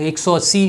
180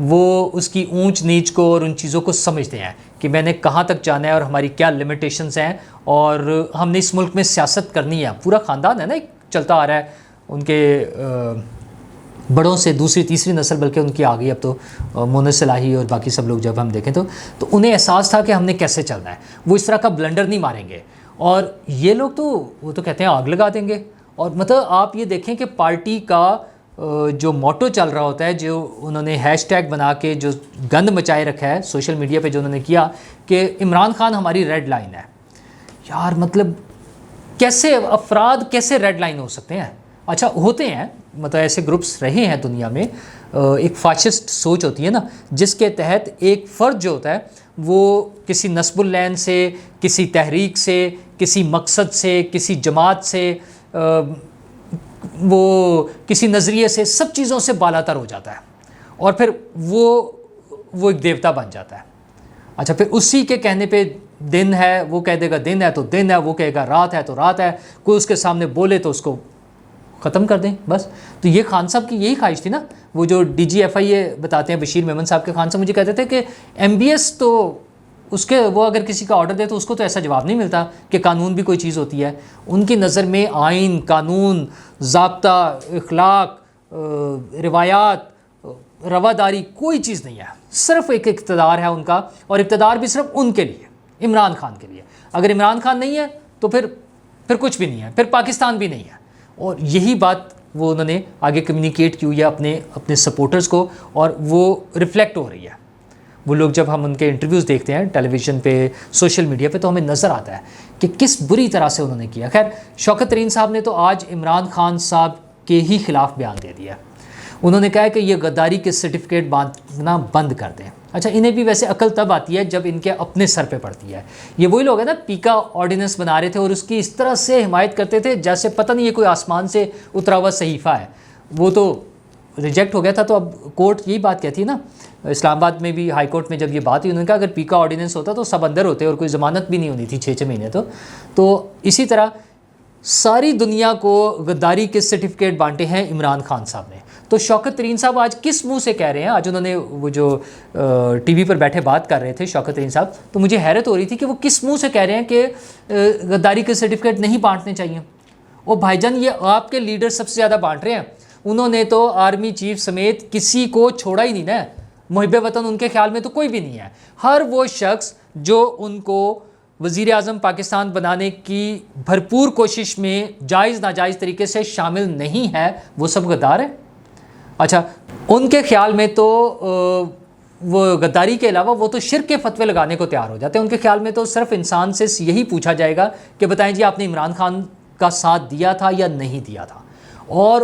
وہ اس کی اونچ نیچ کو اور ان چیزوں کو سمجھتے ہیں کہ میں نے کہاں تک جانا ہے اور ہماری کیا لمیٹیشنز ہیں، اور ہم نے اس ملک میں سیاست کرنی ہے. پورا خاندان ہے نا ایک چلتا آ رہا ہے، ان کے بڑوں سے دوسری تیسری نسل بلکہ ان کی آ گئی اب تو، مونس صلاحی اور باقی سب لوگ جب ہم دیکھیں تو انہیں احساس تھا کہ ہم نے کیسے چلنا ہے. وہ اس طرح کا بلنڈر نہیں ماریں گے. اور یہ لوگ تو وہ تو کہتے ہیں آگ لگا دیں گے. اور مطلب آپ یہ دیکھیں کہ پارٹی کا جو موٹو چل رہا ہوتا ہے، جو انہوں نے ہیش ٹیگ بنا کے جو گند مچائے رکھا ہے سوشل میڈیا پہ، جو انہوں نے کیا کہ عمران خان ہماری ریڈ لائن ہے. یار مطلب کیسے افراد کیسے ریڈ لائن ہو سکتے ہیں؟ اچھا ہوتے ہیں، مطلب ایسے گروپس رہے ہیں دنیا میں. ایک فاشسٹ سوچ ہوتی ہے نا، جس کے تحت ایک فرد جو ہوتا ہے وہ کسی نصب العین سے، کسی تحریک سے، کسی مقصد سے، کسی جماعت سے، وہ کسی نظریے سے، سب چیزوں سے بالا تر ہو جاتا ہے اور پھر وہ ایک دیوتا بن جاتا ہے. اچھا پھر اسی کے کہنے پہ دن ہے وہ کہہ دے گا دن ہے تو دن ہے، وہ کہے گا رات ہے تو رات ہے، کوئی اس کے سامنے بولے تو اس کو ختم کر دیں بس. تو یہ خان صاحب کی یہی خواہش تھی نا. وہ جو ڈی جی ایف آئی اے بتاتے ہیں بشیر میمن صاحب کے، خان صاحب مجھے کہتے تھے کہ ایم بی ایس تو اس کے، وہ اگر کسی کا آرڈر دے تو اس کو تو ایسا جواب نہیں ملتا کہ قانون بھی کوئی چیز ہوتی ہے. ان کی نظر میں آئین، قانون، ضابطہ، اخلاق، روایات، رواداری کوئی چیز نہیں ہے. صرف ایک اقتدار ہے ان کا، اور اقتدار بھی صرف ان کے لیے، عمران خان کے لیے. اگر عمران خان نہیں ہے تو پھر کچھ بھی نہیں ہے، پھر پاکستان بھی نہیں ہے. اور یہی بات وہ انہوں نے آگے کمیونیکیٹ کی ہوئی ہے اپنے سپورٹرز کو، اور وہ ریفلیکٹ ہو رہی ہے. وہ لوگ جب ہم ان کے انٹرویوز دیکھتے ہیں ٹیلی ویژن پہ، سوشل میڈیا پہ، تو ہمیں نظر آتا ہے کہ کس بری طرح سے انہوں نے کیا. خیر شوکت ترین صاحب نے تو آج عمران خان صاحب کے ہی خلاف بیان دے دیا. انہوں نے کہا کہ یہ غداری کے سرٹیفکیٹ باندھنا بند کر دیں. اچھا انہیں بھی ویسے عقل تب آتی ہے جب ان کے اپنے سر پہ پڑتی ہے. یہ وہی لوگ ہیں نا پیکا آرڈیننس بنا رہے تھے اور اس کی اس طرح سے حمایت کرتے تھے جیسے پتہ نہیں یہ کوئی آسمان سے اترا ہوا صحیفہ ہے. وہ تو ریجیکٹ ہو گیا تھا. تو اب کورٹ یہی بات کہتی ہے نا، اسلام آباد میں بھی ہائی کورٹ میں جب یہ بات ہوئی، انہوں نے کہا اگر پیکا آرڈیننس ہوتا تو سب اندر ہوتے اور کوئی ضمانت بھی نہیں ہونی تھی 6 مہینے. تو اسی طرح ساری دنیا کو غداری کے سرٹیفکیٹ بانٹے ہیں عمران خان صاحب نے. تو شوکت ترین صاحب آج کس منہ سے کہہ رہے ہیں؟ آج انہوں نے وہ جو ٹی وی پر بیٹھے بات کر رہے تھے شوکت ترین صاحب، تو مجھے حیرت ہو رہی تھی کہ وہ کس منہ سے کہہ رہے ہیں کہ غداری کے سرٹیفکیٹ نہیں بانٹنے چاہیے. وہ بھائی جان یہ آپ کے لیڈر سب سے زیادہ بانٹ رہے ہیں. انہوں نے تو آرمی چیف سمیت کسی کو چھوڑا ہی نہیں نا. محب وطن ان کے خیال میں تو کوئی بھی نہیں ہے. ہر وہ شخص جو ان کو وزیر اعظم پاکستان بنانے کی بھرپور کوشش میں جائز ناجائز طریقے سے شامل نہیں ہے، وہ سب غدار ہے. اچھا ان کے خیال میں تو وہ غداری کے علاوہ وہ تو شرک کے فتوے لگانے کو تیار ہو جاتے ہیں. ان کے خیال میں تو صرف انسان سے یہی پوچھا جائے گا کہ بتائیں جی آپ نے عمران خان کا ساتھ دیا تھا یا نہیں دیا تھا، اور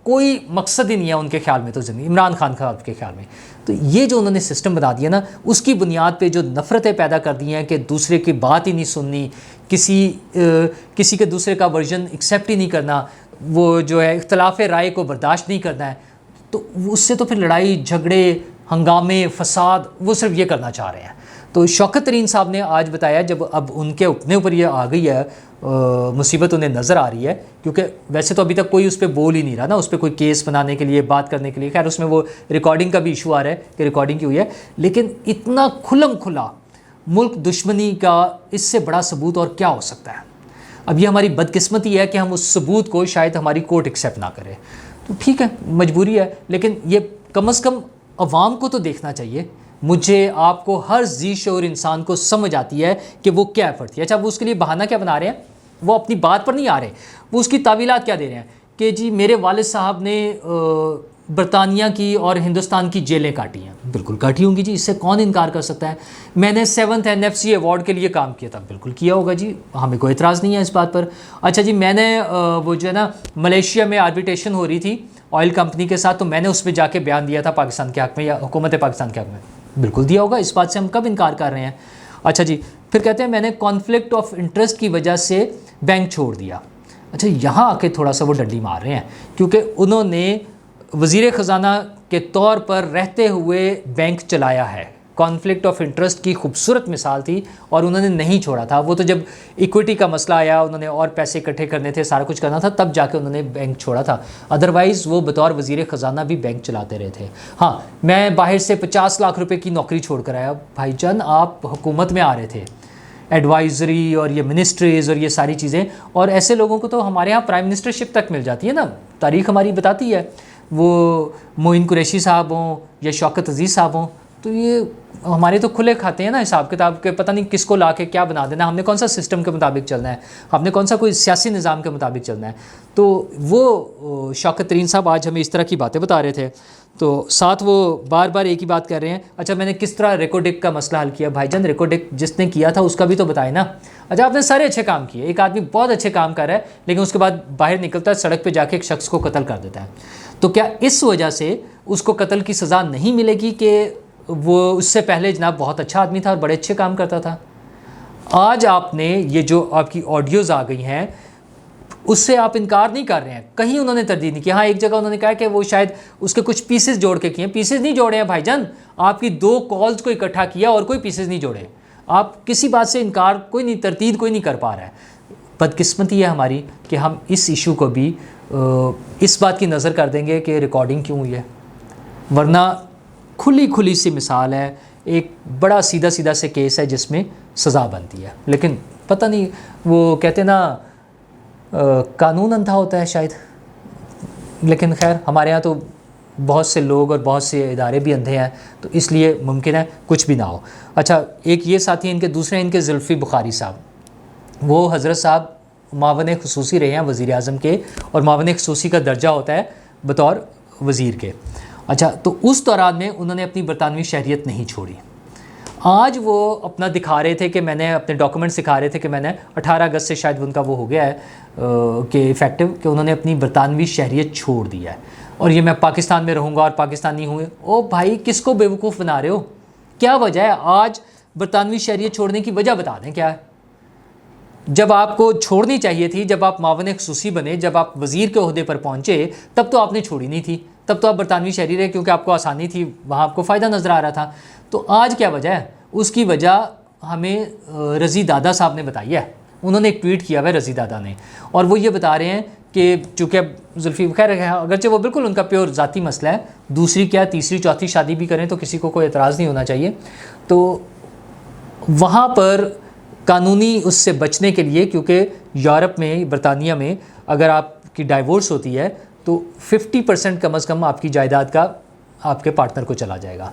کوئی مقصد ہی نہیں ہے ان کے خیال میں تو عمران خان کا کے خیال میں. تو یہ جو انہوں نے سسٹم بنا دیا نا، اس کی بنیاد پہ جو نفرتیں پیدا کر دی ہیں کہ دوسرے کی بات ہی نہیں سننی، کسی کے دوسرے کا ورژن ایکسیپٹ ہی نہیں کرنا، وہ جو ہے اختلاف رائے کو برداشت نہیں کرنا ہے، تو اس سے تو پھر لڑائی جھگڑے ہنگامے فساد وہ صرف یہ کرنا چاہ رہے ہیں. تو شوکت ترین صاحب نے آج بتایا جب اب ان کے اپنے اوپر یہ آ گئی ہے مصیبت انہیں نظر آ رہی ہے، کیونکہ ویسے تو ابھی تک کوئی اس پہ بول ہی نہیں رہا نا، اس پہ کوئی کیس بنانے کے لیے بات کرنے کے لیے. خیر اس میں وہ ریکارڈنگ کا بھی ایشو آ رہا ہے کہ ریکارڈنگ کی ہوئی ہے، لیکن اتنا کھلم کھلا ملک دشمنی کا اس سے بڑا ثبوت اور کیا ہو سکتا ہے؟ اب یہ ہماری بدقسمتی ہے کہ ہم اس ثبوت کو شاید ہماری کورٹ ایکسیپٹ نہ کرے. تو ٹھیک ہے مجبوری ہے، لیکن یہ کم از کم عوام کو تو دیکھنا چاہیے. مجھے آپ کو ہر ذی شعور انسان کو سمجھ آتی ہے کہ وہ کیا ایفرٹ تھی. اچھا وہ اس کے لیے بہانہ کیا بنا رہے ہیں؟ وہ اپنی بات پر نہیں آ رہے، وہ اس کی تعویلات کیا دے رہے ہیں کہ جی میرے والد صاحب نے برطانیہ کی اور ہندوستان کی جیلیں کاٹی ہیں. بالکل کاٹی ہوں گی جی، اس سے کون انکار کر سکتا ہے. میں نے 7th NFC ایوارڈ کے لیے کام کیا تھا، بالکل کیا ہوگا جی، ہمیں کوئی اعتراض نہیں ہے اس بات پر. اچھا جی میں نے وہ جو ہے نا ملیشیا میں آربیٹریشن ہو رہی تھی آئل کمپنی کے ساتھ، تو میں نے اس پہ جا کے بیان دیا تھا پاکستان کے حق میں یا حکومت پاکستان کے حق میں. بالکل دیا ہوگا، اس بات سے ہم کب انکار کر رہے ہیں. اچھا جی پھر کہتے ہیں میں نے کانفلکٹ آف انٹرسٹ کی وجہ سے بینک چھوڑ دیا. اچھا یہاں آ کے تھوڑا سا وہ ڈنڈی مار رہے ہیں، کیونکہ انہوں نے وزیر خزانہ کے طور پر رہتے ہوئے بینک چلایا ہے کانفلکٹ آف انٹرسٹ کی خوبصورت مثال تھی اور انہوں نے نہیں چھوڑا تھا. وہ تو جب ایکویٹی کا مسئلہ آیا, انہوں نے اور پیسے اکٹھے کرنے تھے, سارا کچھ کرنا تھا, تب جا کے انہوں نے بینک چھوڑا تھا. ادروائز وہ بطور وزیر خزانہ بھی بینک چلاتے رہے تھے. ہاں, میں باہر سے 50 لاکھ روپے کی نوکری چھوڑ کر آیا. بھائی جان, آپ حکومت میں آ رہے تھے, ایڈوائزری اور یہ منسٹریز اور یہ ساری چیزیں, اور ایسے لوگوں کو تو ہمارے ہاں پرائم منسٹرشپ تک مل جاتی ہے نا. تاریخ ہماری بتاتی ہے, وہ معین قریشی صاحب ہوں یا شوکت عزیز صاحب ہوں, تو یہ ہمارے تو کھلے کھاتے ہیں نا حساب کتاب کے, پتہ نہیں کس کو لا کے کیا بنا دینا, ہم نے کون سا سسٹم کے مطابق چلنا ہے, ہم نے کون سا کوئی سیاسی نظام کے مطابق چلنا ہے. تو وہ شوکت ترین صاحب آج ہمیں اس طرح کی باتیں بتا رہے تھے, تو ساتھ وہ بار بار ایک ہی بات کر رہے ہیں, اچھا میں نے کس طرح ریکوڈک کا مسئلہ حل کیا. بھائی جان, ریکوڈک جس نے کیا تھا اس کا بھی تو بتائے نا. اچھا, آپ نے سارے اچھے کام کیے, ایک آدمی بہت اچھے کام کر رہا ہے لیکن اس کے بعد باہر نکلتا ہے, سڑک پہ جا کے ایک شخص کو قتل کر دیتا ہے. تو کیا اس وجہ سے اس کو قتل کی سزا نہیں ملے گی کہ وہ اس سے پہلے جناب بہت اچھا آدمی تھا اور بڑے اچھے کام کرتا تھا؟ آج آپ نے یہ جو آپ کی آڈیوز آ گئی ہیں اس سے آپ انکار نہیں کر رہے ہیں, کہیں انہوں نے تردید نہیں کیا. ہاں, ایک جگہ انہوں نے کہا کہ وہ شاید اس کے کچھ پیسز جوڑ کے کیے ہیں. پیسز نہیں جوڑے ہیں بھائی جان, آپ کی 2 کالز کو اکٹھا کیا اور کوئی پیسز نہیں جوڑے. آپ کسی بات سے انکار کوئی نہیں, تردید کوئی نہیں کر پا رہا ہے. بدقسمتی ہے ہماری کہ ہم اس ایشو کو بھی اس بات کی نظر کر دیں گے کہ ریکارڈنگ کیوں ہوئی ہے, ورنہ کھلی سی مثال ہے, ایک بڑا سیدھا سے کیس ہے جس میں سزا بنتی ہے. لیکن پتہ نہیں, وہ کہتے نا قانون اندھا ہوتا ہے شاید, لیکن خیر ہمارے ہاں تو بہت سے لوگ اور بہت سے ادارے بھی اندھے ہیں, تو اس لیے ممکن ہے کچھ بھی نہ ہو. اچھا, ایک یہ ساتھی ہیں ان کے دوسرے, ان کے زلفی بخاری صاحب, وہ حضرت صاحب معاون خصوصی رہے ہیں وزیر اعظم کے, اور معاون خصوصی کا درجہ ہوتا ہے بطور وزیر کے. اچھا, تو اس دوران میں انہوں نے اپنی برطانوی شہریت نہیں چھوڑی. آج وہ اپنا دکھا رہے تھے کہ میں نے اپنے ڈاکومنٹس دکھا رہے تھے کہ میں نے 18 اگست سے شاید ان کا وہ ہو گیا ہے کہ افیکٹو, کہ انہوں نے اپنی برطانوی شہریت چھوڑ دی ہے اور یہ میں پاکستان میں رہوں گا اور پاکستانی ہوں. او بھائی, کس کو بیوقوف بنا رہے ہو؟ کیا وجہ ہے؟ آج برطانوی شہریت چھوڑنے کی وجہ بتا دیں کیا ہے. جب آپ کو چھوڑنی چاہیے تھی, جب آپ معاون خصوصی بنے, جب آپ وزیر کے عہدے پر پہنچے, تب تو آپ نے چھوڑی نہیں تھی, تب تو آپ برطانوی شہری رہے کیونکہ آپ کو آسانی تھی, وہاں آپ کو فائدہ نظر آ رہا تھا. تو آج کیا وجہ ہے؟ اس کی وجہ ہمیں رضی دادا صاحب نے بتائی ہے. انہوں نے ایک ٹویٹ کیا ہوا ہے رضی دادا نے, اور وہ یہ بتا رہے ہیں کہ چونکہ اب زلفی خیر اگرچہ وہ بالکل ان کا پیور ذاتی مسئلہ ہے, دوسری کیا تیسری چوتھی شادی بھی کریں تو کسی کو کوئی اعتراض نہیں ہونا چاہیے, تو وہاں پر قانونی اس سے بچنے کے لیے, کیونکہ یورپ میں, برطانیہ میں اگر آپ کی ڈائیورس ہوتی ہے تو 50% کم از کم آپ کی جائیداد کا آپ کے پارٹنر کو چلا جائے گا.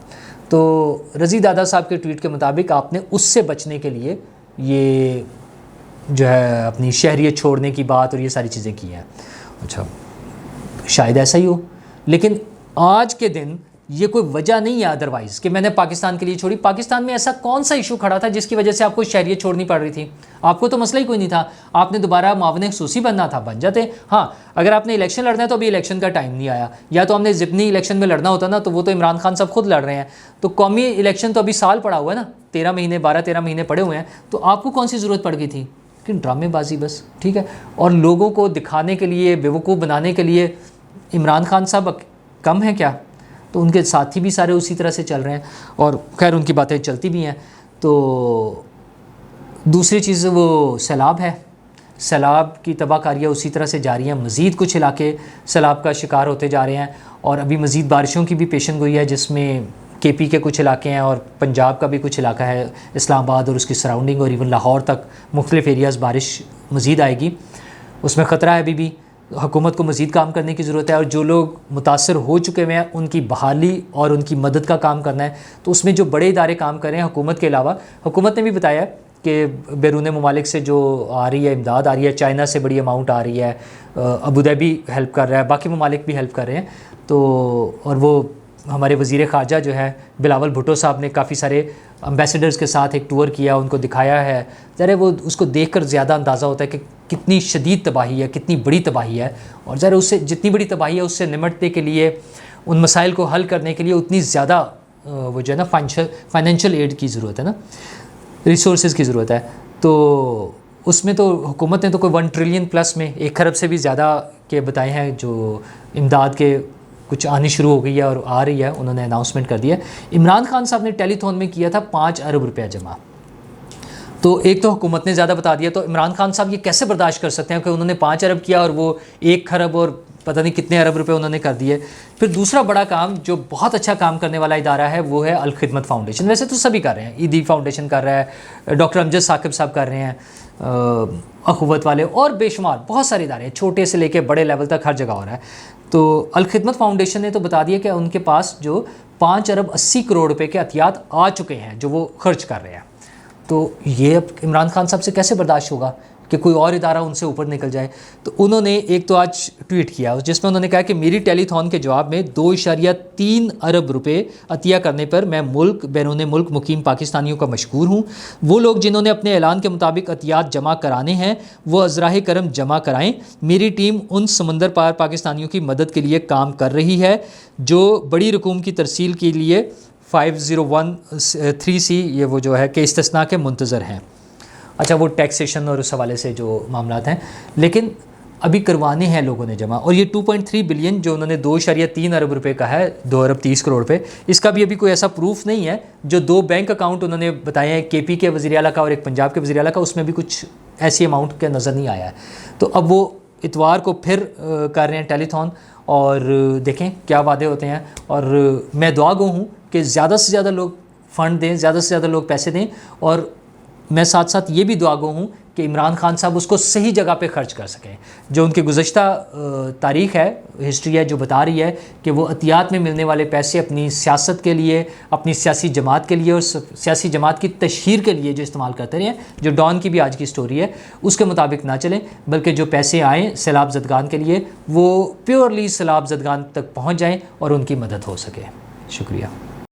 تو رضی دادا صاحب کے ٹویٹ کے مطابق آپ نے اس سے بچنے کے لیے یہ جو ہے اپنی شہریت چھوڑنے کی بات اور یہ ساری چیزیں کی ہیں. اچھا, شاید ایسا ہی ہو, لیکن آج کے دن یہ کوئی وجہ نہیں ہے ادروائز کہ میں نے پاکستان کے لیے چھوڑی. پاکستان میں ایسا کون سا ایشو کھڑا تھا جس کی وجہ سے آپ کو شہریت چھوڑنی پڑ رہی تھی؟ آپ کو تو مسئلہ ہی کوئی نہیں تھا, آپ نے دوبارہ معاون خصوصی بننا تھا, بن جاتے. ہاں, اگر آپ نے الیکشن لڑنا ہے تو ابھی الیکشن کا ٹائم نہیں آیا, یا تو ہم نے ضمنی الیکشن میں لڑنا ہوتا نا, تو وہ تو عمران خان صاحب خود لڑ رہے ہیں, تو قومی الیکشن تو ابھی سال پڑا ہوا ہے نا, 12 مہینے پڑے ہوئے ہیں, تو آپ کو کون سی ضرورت پڑ گئی تھی؟ لیکن ڈرامے بازی بس, ٹھیک ہے, اور لوگوں کو دکھانے کے لیے, بیوقوف بنانے کے لیے. عمران خان صاحب کم ہیں کیا؟ تو ان کے ساتھی بھی سارے اسی طرح سے چل رہے ہیں, اور خیر ان کی باتیں چلتی بھی ہیں. تو دوسری چیز وہ سیلاب ہے, سیلاب کی تباہ کاریاں اسی طرح سے جاری ہیں, مزید کچھ علاقے سیلاب کا شکار ہوتے جا رہے ہیں, اور ابھی مزید بارشوں کی بھی پیشن گوئی ہے جس میں کے پی کے کچھ علاقے ہیں اور پنجاب کا بھی کچھ علاقہ ہے, اسلام آباد اور اس کی سراؤنڈنگ اور ایون لاہور تک مختلف ایریاز بارش مزید آئے گی. اس میں خطرہ ہے, ابھی بھی حکومت کو مزید کام کرنے کی ضرورت ہے, اور جو لوگ متاثر ہو چکے ہوئے ہیں ان کی بحالی اور ان کی مدد کا کام کرنا ہے. تو اس میں جو بڑے ادارے کام کر رہے ہیں حکومت کے علاوہ, حکومت نے بھی بتایا ہے کہ بیرون ممالک سے جو آ رہی ہے امداد آ رہی ہے, چائنا سے بڑی اماؤنٹ آ رہی ہے, ابوظہبی ہیلپ کر رہا ہے, باقی ممالک بھی ہیلپ کر رہے ہیں. تو اور وہ ہمارے وزیر خارجہ جو ہے بلاول بھٹو صاحب نے کافی سارے امبیسڈرز کے ساتھ ایک ٹور کیا, ان کو دکھایا ہے. ذرا وہ اس کو دیکھ کر زیادہ اندازہ ہوتا ہے کہ کتنی شدید تباہی ہے, کتنی بڑی تباہی ہے, اور ذرا اس سے جتنی بڑی تباہی ہے اس سے نمٹنے کے لیے, ان مسائل کو حل کرنے کے لیے اتنی زیادہ وہ جو ہے نا فائنینشیل ایڈ کی ضرورت ہے نا, ریسورسز کی ضرورت ہے. تو اس میں تو حکومت نے تو کوئی 1 ٹریلین پلس میں 1 کھرب سے بھی زیادہ کے بتائے ہیں جو امداد کے کچھ آنی شروع ہو گئی ہے اور آ رہی ہے، انہوں نے اناؤنسمنٹ کر دیا ہے۔ عمران خان صاحب نے ٹیلی تھون میں کیا تھا 5 ارب روپیہ جمع، تو ایک تو حکومت نے زیادہ بتا دیا، تو عمران خان صاحب یہ کیسے برداشت کر سکتے ہیں کہ انہوں نے 5 ارب کیا اور وہ 1 کھرب اور پتہ نہیں کتنے ارب روپے انہوں نے کر دیے۔ پھر دوسرا بڑا کام جو بہت اچھا کام کرنے والا ادارہ ہے وہ ہے الخدمت فاؤنڈیشن۔ ویسے تو سبھی کر رہے ہیں، عیدی فاؤنڈیشن کر رہا ہے، ڈاکٹر امجد ثاقب صاحب کر رہے ہیں، اخوت والے، اور بے شمار بہت سارے ادارے ہیں، چھوٹے سے لے کے بڑے لیول تک ہر جگہ ہو رہا ہے۔ تو الخدمت فاؤنڈیشن نے تو بتا دیا کہ ان کے پاس جو 5 ارب 80 کروڑ روپے کے عطیات آ چکے ہیں جو وہ خرچ کر رہے ہیں۔ تو یہ اب عمران خان صاحب سے کیسے برداشت ہوگا کہ کوئی اور ادارہ ان سے اوپر نکل جائے؟ تو انہوں نے ایک تو آج ٹویٹ کیا جس میں انہوں نے کہا کہ میری ٹیلی تھون کے جواب میں 2.3 ارب روپے عطیہ کرنے پر میں بیرون ملک مقیم پاکستانیوں کا مشکور ہوں۔ وہ لوگ جنہوں نے اپنے اعلان کے مطابق عطیات جمع کرانے ہیں وہ ازراہ کرم جمع کرائیں۔ میری ٹیم ان سمندر پار پاکستانیوں کی مدد کے لیے کام کر رہی ہے جو بڑی رقوم کی ترسیل کے لیے 5013C یہ وہ جو ہے کہ استثناء کے منتظر ہیں۔ اچھا، وہ ٹیکسیشن اور اس حوالے سے جو معاملات ہیں، لیکن ابھی کروانے ہیں لوگوں نے جمع، اور یہ 2.3 بلین جو انہوں نے 2.3 ارب روپے کا ہے، 2 ارب 30 کروڑ روپے، اس کا بھی ابھی کوئی ایسا پروف نہیں ہے۔ جو 2 بینک اکاؤنٹ انہوں نے بتائے ہیں، کے پی کے وزیر اعلیٰ کا اور ایک پنجاب کے وزیر اعلیٰ کا، اس میں بھی کچھ ایسی اماؤنٹ کا نظر نہیں آیا ہے۔ تو اب وہ اتوار کو پھر کر رہے ہیں ٹیلی تھون، اور دیکھیں کیا وعدے ہوتے ہیں۔ اور میں دعا گو ہوں کہ زیادہ سے زیادہ لوگ فنڈ دیں، زیادہ سے زیادہ لوگ پیسے دیں، اور میں ساتھ ساتھ یہ بھی دعا گو ہوں کہ عمران خان صاحب اس کو صحیح جگہ پہ خرچ کر سکیں۔ جو ان کی گزشتہ تاریخ ہے، ہسٹری ہے، جو بتا رہی ہے کہ وہ عطیات میں ملنے والے پیسے اپنی سیاست کے لیے، اپنی سیاسی جماعت کے لیے اور سیاسی جماعت کی تشہیر کے لیے جو استعمال کرتے رہے ہیں، جو ڈان کی بھی آج کی سٹوری ہے اس کے مطابق نہ چلیں، بلکہ جو پیسے آئیں سیلاب زدگان کے لیے وہ پیورلی سیلاب زدگان تک پہنچ جائیں اور ان کی مدد ہو سکے۔ شکریہ۔